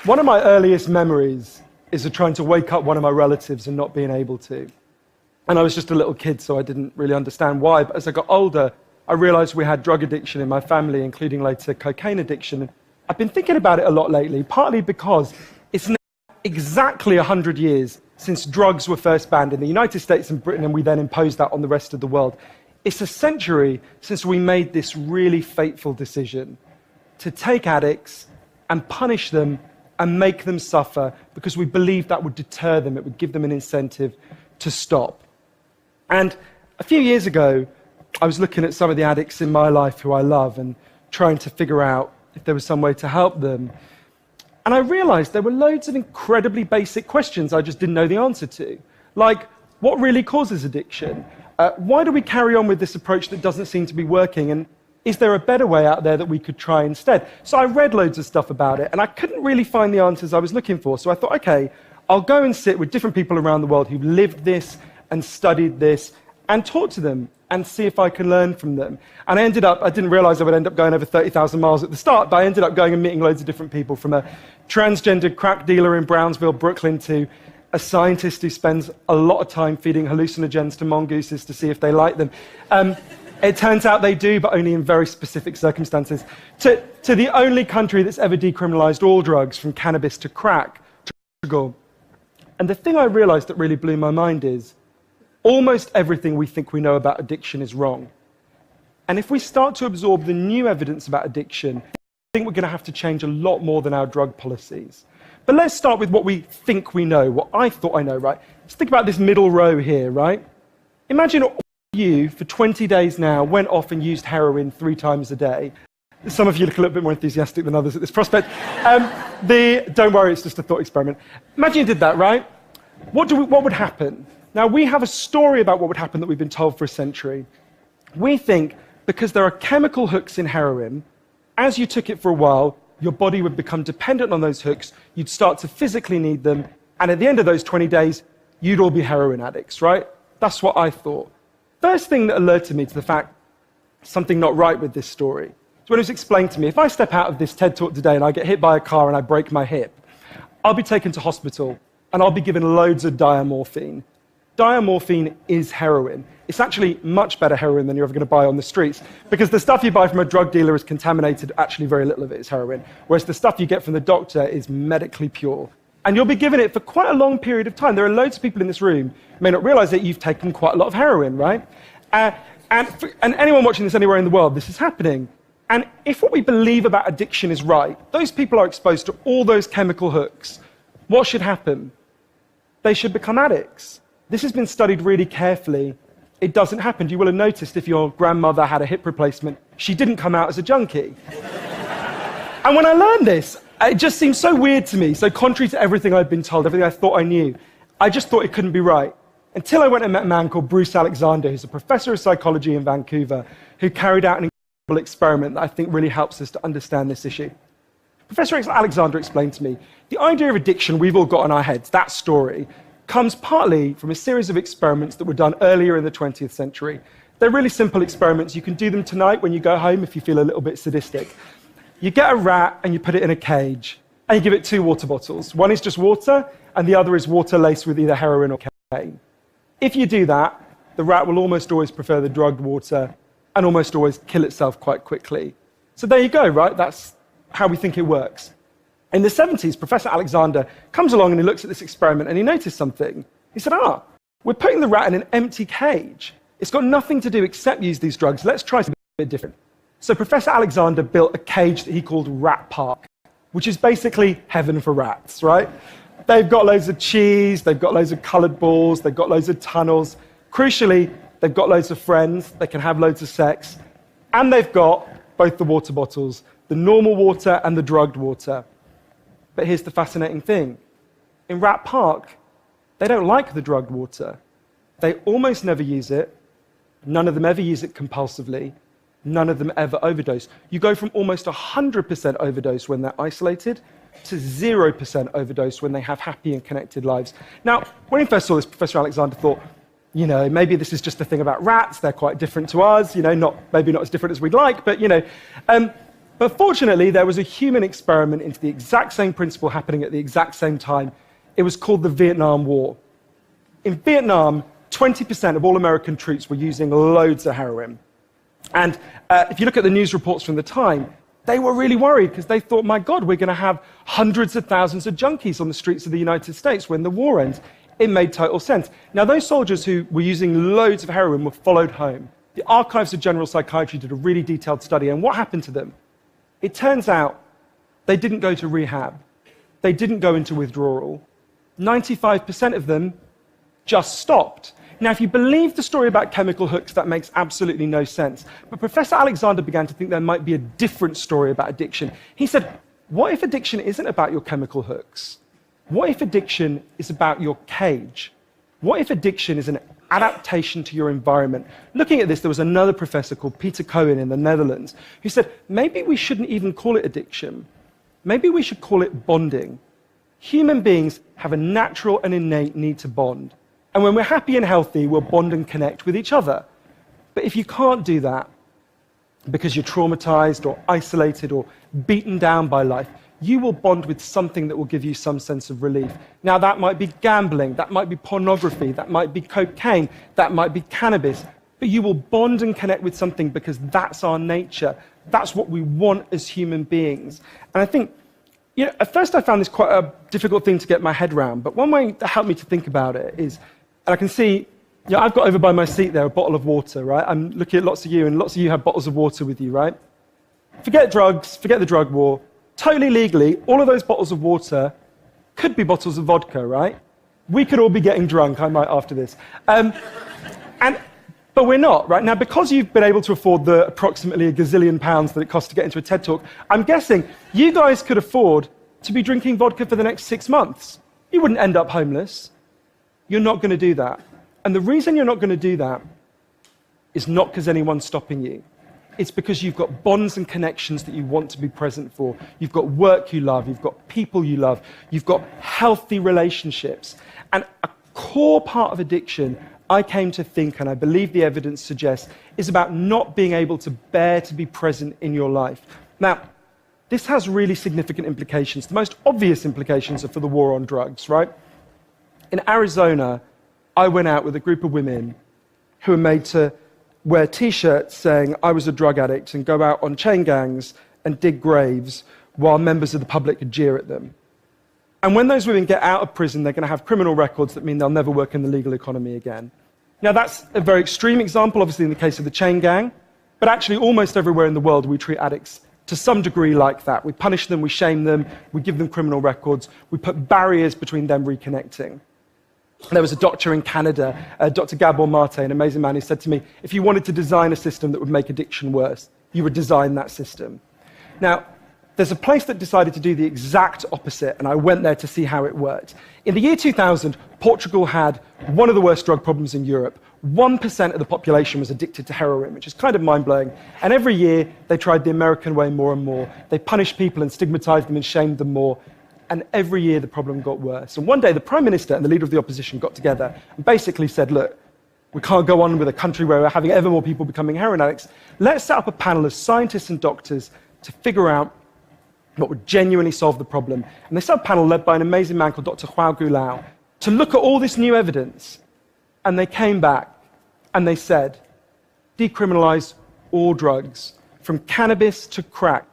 One of my earliest memories is of trying to wake up one of my relatives and not being able to. And I was just a little kid, so I didn't really understand why. But as I got older, I realized we had drug addiction in my family, including later cocaine addiction. I've been thinking about it a lot lately, partly because it's now exactly 100 years since drugs were first banned in the United States and Britain, and we then imposed that on the rest of the world. It's a century since we made this really fateful decision to take addicts and punish them and make them suffer because we believed that would deter them, it would give them an incentive to stop. And a few years ago, I was looking at some of the addicts in my life who I love and trying to figure out if there was some way to help them. And I realized there were loads of incredibly basic questions I just didn't know the answer to. Like, what really causes addiction? Why do we carry on with this approach that doesn't seem to be working? And is there a better way out there that we could try instead? So I read loads of stuff about it, and I couldn't really find the answers I was looking for. So I thought, okay, I'll go and sit with different people around the world who've lived this and studied this and talk to them and see if I can learn from them. And I didn't realize I would end up going over 30,000 miles at the start, but I ended up going and meeting loads of different people, from a transgender crack dealer in Brownsville, Brooklyn, to a scientist who spends a lot of time feeding hallucinogens to mongooses to see if they like them. It turns out they do, but only in very specific circumstances. To the only country that's ever decriminalized all drugs, from cannabis to crack to sugar. And the thing I realized that really blew my mind is almost everything we think we know about addiction is wrong. And if we start to absorb the new evidence about addiction, I think we're going to have to change a lot more than our drug policies. But let's start with what we think we know, what I thought I know, right? Let's think about this middle row here, right? Imagine you, for 20 days now, went off and used heroin 3 times a day. Some of you look a little bit more enthusiastic than others at this prospect. Don't worry, it's just a thought experiment. Imagine you did that, right? What would happen? Now, we have a story about what would happen that we've been told for a century. We think because there are chemical hooks in heroin, as you took it for a while, your body would become dependent on those hooks, you'd start to physically need them, and at the end of those 20 days, you'd all be heroin addicts, right? That's what I thought. First thing that alerted me to the fact something not right with this story is when it was explained to me, if I step out of this TED Talk today and I get hit by a car and I break my hip, I'll be taken to hospital and I'll be given loads of diamorphine. Diamorphine is heroin. It's actually much better heroin than you're ever going to buy on the streets, because the stuff you buy from a drug dealer is contaminated, actually very little of it is heroin, whereas the stuff you get from the doctor is medically pure. And you'll be given it for quite a long period of time. There are loads of people in this room who may not realize that you've taken quite a lot of heroin, right? And anyone watching this anywhere in the world, this is happening. And if what we believe about addiction is right, those people are exposed to all those chemical hooks. What should happen? They should become addicts. This has been studied really carefully. It doesn't happen. You will have noticed if your grandmother had a hip replacement, she didn't come out as a junkie. And when I learned this, it just seemed so weird to me, so contrary to everything I'd been told, everything I thought I knew. I just thought it couldn't be right. Until I went and met a man called Bruce Alexander, who's a professor of psychology in Vancouver, who carried out an incredible experiment that I think really helps us to understand this issue. Professor Alexander explained to me, the idea of addiction we've all got in our heads, that story, comes partly from a series of experiments that were done earlier in the 20th century. They're really simple experiments. You can do them tonight when you go home if you feel a little bit sadistic. You get a rat and you put it in a cage, and you give it 2 water bottles. One is just water, and the other is water laced with either heroin or cocaine. If you do that, the rat will almost always prefer the drugged water and almost always kill itself quite quickly. So there you go, right? That's how we think it works. In the 70s, Professor Alexander comes along and he looks at this experiment and he noticed something. He said, we're putting the rat in an empty cage. It's got nothing to do except use these drugs. Let's try something a bit different. So Professor Alexander built a cage that he called Rat Park, which is basically heaven for rats, right? They've got loads of cheese, they've got loads of colored balls, they've got loads of tunnels. Crucially, they've got loads of friends, they can have loads of sex, and they've got both the water bottles, the normal water and the drugged water. But here's the fascinating thing. In Rat Park, they don't like the drugged water. They almost never use it. None of them ever use it compulsively. None of them ever overdose. You go from almost 100% overdose when they're isolated to 0% overdose when they have happy and connected lives. Now, when he first saw this, Professor Alexander thought, maybe this is just a thing about rats. They're quite different to us, maybe not as different as we'd like, but, But fortunately, there was a human experiment into the exact same principle happening at the exact same time. It was called the Vietnam War. In Vietnam, 20% of all American troops were using loads of heroin. And if you look at the news reports from the time, they were really worried because they thought, my God, we're going to have hundreds of thousands of junkies on the streets of the United States when the war ends. It made total sense. Now, those soldiers who were using loads of heroin were followed home. The Archives of General Psychiatry did a really detailed study, and what happened to them? It turns out they didn't go to rehab. They didn't go into withdrawal. 95% of them just stopped. Now, if you believe the story about chemical hooks, that makes absolutely no sense. But Professor Alexander began to think there might be a different story about addiction. He said, what if addiction isn't about your chemical hooks? What if addiction is about your cage? What if addiction is an adaptation to your environment? Looking at this, there was another professor called Peter Cohen in the Netherlands who said, maybe we shouldn't even call it addiction. Maybe we should call it bonding. Human beings have a natural and innate need to bond. And when we're happy and healthy, we'll bond and connect with each other. But if you can't do that because you're traumatized or isolated or beaten down by life, you will bond with something that will give you some sense of relief. Now, that might be gambling, that might be pornography, that might be cocaine, that might be cannabis, but you will bond and connect with something because that's our nature. That's what we want as human beings. And I think, at first I found this quite a difficult thing to get my head around, but one way that helped me to think about it is, and I can see, I've got over by my seat there a bottle of water, right? I'm looking at lots of you, and lots of you have bottles of water with you, right? Forget drugs, forget the drug war. Totally legally, all of those bottles of water could be bottles of vodka, right? We could all be getting drunk, I might after this. But we're not, right? Now, because you've been able to afford the approximately a gazillion pounds that it costs to get into a TED Talk, I'm guessing you guys could afford to be drinking vodka for the next 6 months. You wouldn't end up homeless. You're not going to do that. And the reason you're not going to do that is not because anyone's stopping you. It's because you've got bonds and connections that you want to be present for. You've got work you love. You've got people you love. You've got healthy relationships. And a core part of addiction, I came to think, and I believe the evidence suggests, is about not being able to bear to be present in your life. Now, this has really significant implications. The most obvious implications are for the war on drugs, right? In Arizona, I went out with a group of women who were made to wear T-shirts saying I was a drug addict and go out on chain gangs and dig graves while members of the public could jeer at them. And when those women get out of prison, they're going to have criminal records that mean they'll never work in the legal economy again. Now, that's a very extreme example, obviously, in the case of the chain gang, but actually almost everywhere in the world we treat addicts to some degree like that. We punish them, we shame them, we give them criminal records, we put barriers between them reconnecting. There was a doctor in Canada, Dr. Gabor Mate, an amazing man, who said to me, if you wanted to design a system that would make addiction worse, you would design that system. Now, there's a place that decided to do the exact opposite, and I went there to see how it worked. In the year 2000, Portugal had one of the worst drug problems in Europe. 1% of the population was addicted to heroin, which is kind of mind-blowing. And every year, they tried the American way more and more. They punished people and stigmatized them and shamed them more. And every year, the problem got worse. And one day, the Prime Minister and the leader of the opposition got together and basically said, look, we can't go on with a country where we're having ever more people becoming heroin addicts. Let's set up a panel of scientists and doctors to figure out what would genuinely solve the problem. And they set up a panel led by an amazing man called Dr. João Goulão to look at all this new evidence. And they came back and they said, decriminalize all drugs, from cannabis to crack.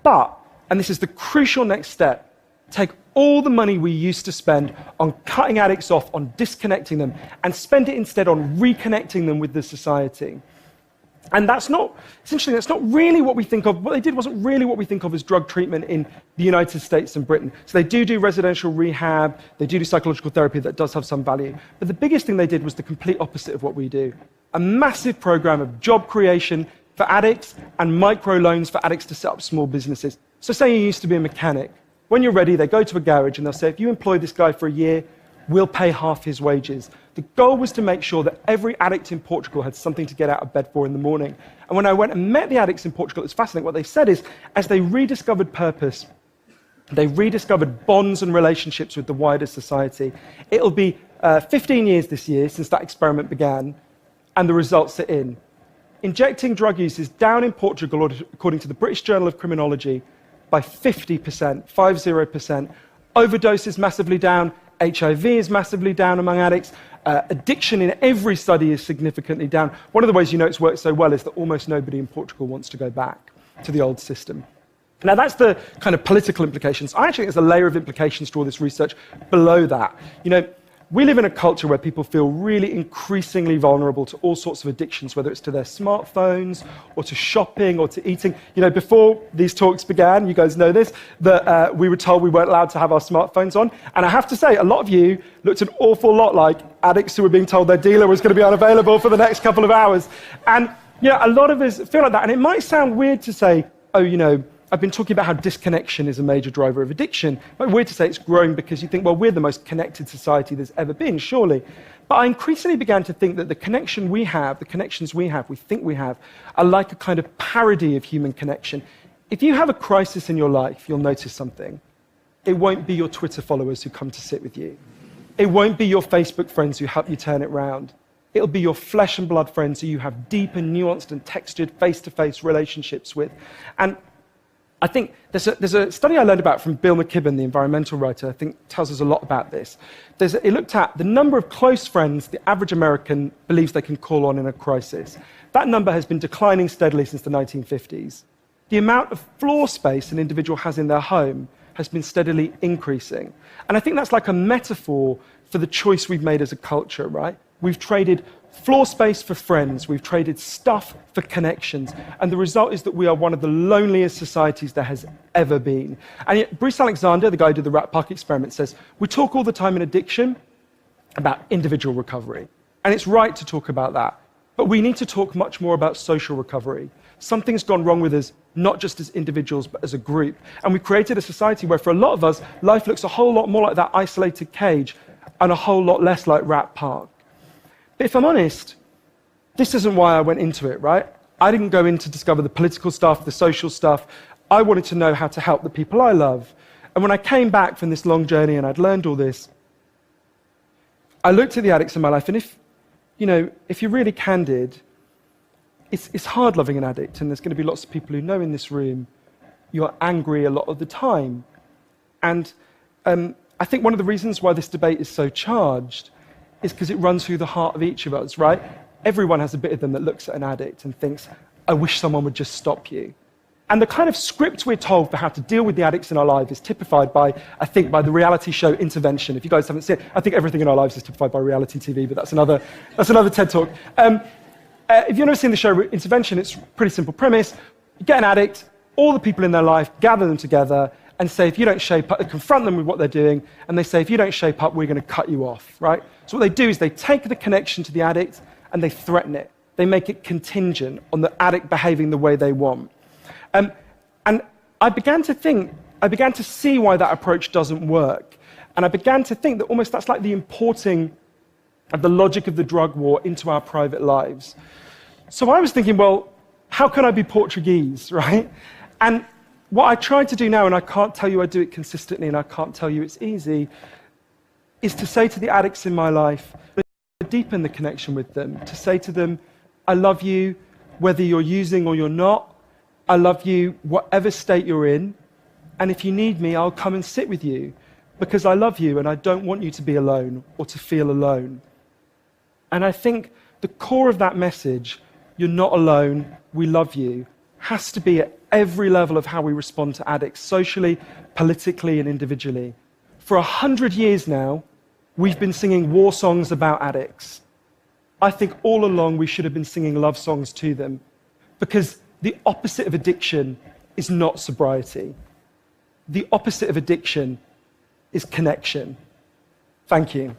But, and this is the crucial next step, take all the money we used to spend on cutting addicts off, on disconnecting them, and spend it instead on reconnecting them with the society. And that's not really what we think of. What they did wasn't really what we think of as drug treatment in the United States and Britain. So they do residential rehab, they do psychological therapy that does have some value. But the biggest thing they did was the complete opposite of what we do. A massive program of job creation for addicts and microloans for addicts to set up small businesses. So say you used to be a mechanic. When you're ready, they go to a garage and they'll say, if you employ this guy for a year, we'll pay half his wages. The goal was to make sure that every addict in Portugal had something to get out of bed for in the morning. And when I went and met the addicts in Portugal, it's fascinating. What they said is, as they rediscovered purpose, they rediscovered bonds and relationships with the wider society. It'll be 15 years this year since that experiment began, and the results are in. injecting drug use is down in Portugal, according to the British Journal of Criminology, by 50%, 50%. Overdose is massively down. HIV is massively down among addicts. Addiction in every study is significantly down. One of the ways you know it's worked so well is that almost nobody in Portugal wants to go back to the old system. Now, that's the kind of political implications. I actually think there's a layer of implications to all this research below that. You know, we live in a culture where people feel really increasingly vulnerable to all sorts of addictions, whether it's to their smartphones or to shopping or to eating. You know, before these talks began, you guys know this, that we were told we weren't allowed to have our smartphones on. And I have to say, a lot of you looked an awful lot like addicts who were being told their dealer was going to be unavailable for the next couple of hours. And, yeah, a lot of us feel like that. And it might sound weird to say, oh, you know, I've been talking about how disconnection is a major driver of addiction. It might be weird to say it's growing because you think, well, we're the most connected society there's ever been, surely. But I increasingly began to think that the connection we have, the connections we have, we think we have, are like a kind of parody of human connection. If you have a crisis in your life, you'll notice something. It won't be your Twitter followers who come to sit with you. It won't be your Facebook friends who help you turn it round. It'll be your flesh and blood friends who you have deep and nuanced and textured face-to-face relationships with. And I think there's a study I learned about from Bill McKibben, the environmental writer, I think tells us a lot about this. It looked at the number of close friends the average American believes they can call on in a crisis. That number has been declining steadily since the 1950s. The amount of floor space an individual has in their home has been steadily increasing. And I think that's like a metaphor for the choice we've made as a culture, right? We've traded floor space for friends, we've traded stuff for connections, and the result is that we are one of the loneliest societies there has ever been. And yet, Bruce Alexander, the guy who did the Rat Park experiment, says, we talk all the time in addiction about individual recovery, and it's right to talk about that, but we need to talk much more about social recovery. Something's gone wrong with us, not just as individuals, but as a group, and we created a society where, for a lot of us, life looks a whole lot more like that isolated cage and a whole lot less like Rat Park. But if I'm honest, this isn't why I went into it, right? I didn't go in to discover the political stuff, the social stuff. I wanted to know how to help the people I love. And when I came back from this long journey and I'd learned all this, I looked at the addicts in my life, and if you're really candid, it's hard loving an addict, and there's going to be lots of people who know in this room you're angry a lot of the time. And I think one of the reasons why this debate is so charged is because it runs through the heart of each of us, right? Everyone has a bit of them that looks at an addict and thinks, I wish someone would just stop you. And the kind of script we're told for how to deal with the addicts in our life is typified by, I think, by the reality show Intervention. If you guys haven't seen it, I think everything in our lives is typified by reality TV, but that's another TED Talk. If you've never seen the show Intervention, it's a pretty simple premise. You get an addict, all the people in their life, gather them together, and say, if you don't shape up, confront them with what they're doing, and they say, if you don't shape up, we're going to cut you off, right? So what they do is they take the connection to the addict and they threaten it. They make it contingent on the addict behaving the way they want. And I began to see why that approach doesn't work. And I began to think that almost that's like the importing of the logic of the drug war into our private lives. So I was thinking, well, how can I be Portuguese, right? And what I try to do now, and I can't tell you I do it consistently, and I can't tell you it's easy, is to say to the addicts in my life, to deepen the connection with them, to say to them, I love you whether you're using or you're not. I love you whatever state you're in, and if you need me, I'll come and sit with you, because I love you and I don't want you to be alone or to feel alone. And I think the core of that message, you're not alone, we love you, has to be at every level of how we respond to addicts, socially, politically, and individually. For 100 years now, we've been singing war songs about addicts. I think all along we should have been singing love songs to them, because the opposite of addiction is not sobriety. The opposite of addiction is connection. Thank you.